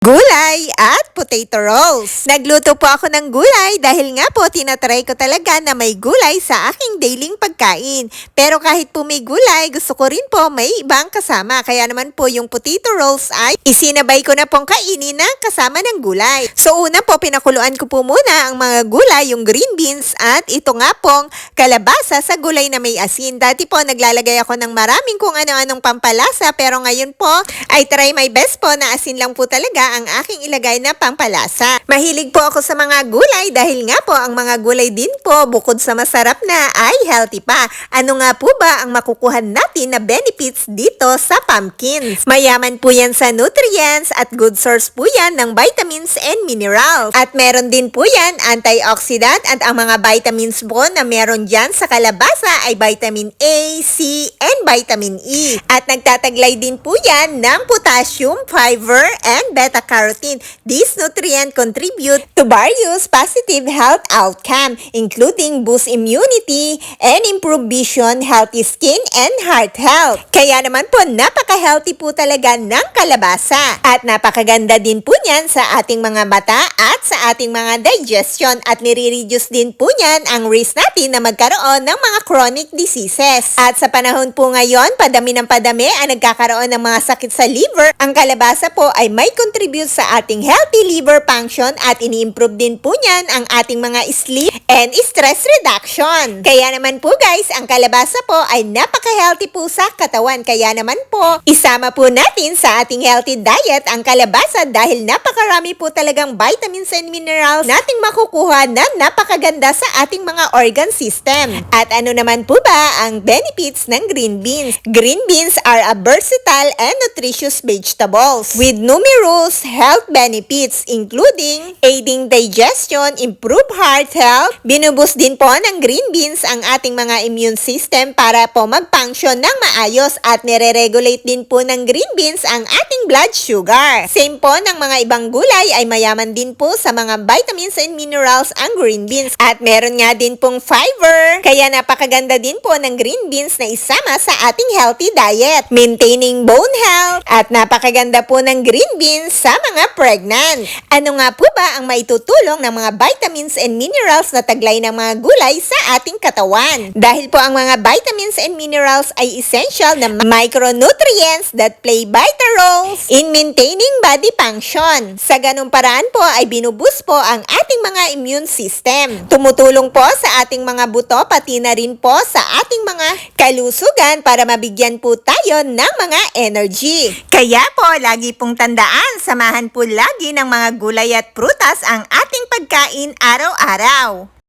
Gulay at potato rolls. Nagluto po ako ng gulay dahil nga po tinatry ko talaga na may gulay sa aking dailing pagkain. Pero kahit po may gulay, gusto ko rin po may ibang kasama. Kaya naman po yung potato rolls ay isinabay ko na pong kainin ng kasama ng gulay. So una po, pinakuluan ko po muna ang mga gulay, yung green beans at ito nga pong kalabasa sa gulay na may asin. Dati po naglalagay ako ng maraming kung ano-anong pampalasa, pero ngayon po ay try my best po na asin lang po talaga ang aking ilagay na pampalasa. Mahilig po ako sa mga gulay dahil nga po ang mga gulay din po bukod sa masarap na ay healthy pa. Ano nga po ba ang makukuha natin na benefits dito sa pumpkins? Mayaman po yan sa nutrients at good source po yan ng vitamins and minerals. At meron din po yan antioxidant at ang mga vitamins po na meron dyan sa kalabasa ay vitamin A, C, and vitamin E. At nagtataglay din po yan ng potassium, fiber, and beta-carotene. These nutrients contribute to various positive health outcomes, including boost immunity and improve vision, healthy skin, and heart health. Kaya naman po, napaka-healthy po talaga ng kalabasa. At napakaganda din po niyan sa ating mga mata at sa ating mga digestion. At nire-reduce din po niyan ang risk natin na magkaroon ng mga chronic diseases. At sa panahon po ngayon, padami ng padami ang nagkakaroon ng mga sakit sa liver. Ang kalabasa po ay may contribute sa ating healthy liver function at ini-improve din po niyan ang ating mga sleep and stress reduction. Kaya naman po guys, ang kalabasa po ay napaka-healthy po sa katawan. Kaya naman po, isama po natin sa ating healthy diet ang kalabasa dahil napakarami po talagang vitamins and minerals nating makukuha na napakaganda sa ating mga organ system. At ano naman po ba ang benefits ng green beans? Green beans are a versatile and nutritious vegetables with numerous health benefits including aiding digestion, improve heart health, binuboost din po ng green beans ang ating mga immune system para po mag-function ng maayos at nire-regulate din po ng green beans ang ating blood sugar. Same po ng mga ibang gulay ay mayaman din po sa mga vitamins and minerals ang green beans at meron nga din pong fiber. Kaya napakaganda din po ng green beans na isama sa ating healthy diet, maintaining bone health at napakaganda po ng green beans sa mga pregnant. Ano nga po ba ang maitutulong ng mga vitamins and minerals na taglay ng mga gulay sa ating katawan? Dahil po ang mga vitamins and minerals ay essential na micronutrients that play vital roles in maintaining body function. Sa ganung paraan po ay binuboost po ang ating mga immune system. Tumutulong po sa ating mga buto pati na rin po sa ating mga kalusugan para mabigyan po tayo ng mga energy. Kaya po, lagi pong tandaan, samahan po lagi ng mga gulay at prutas ang ating pagkain araw-araw.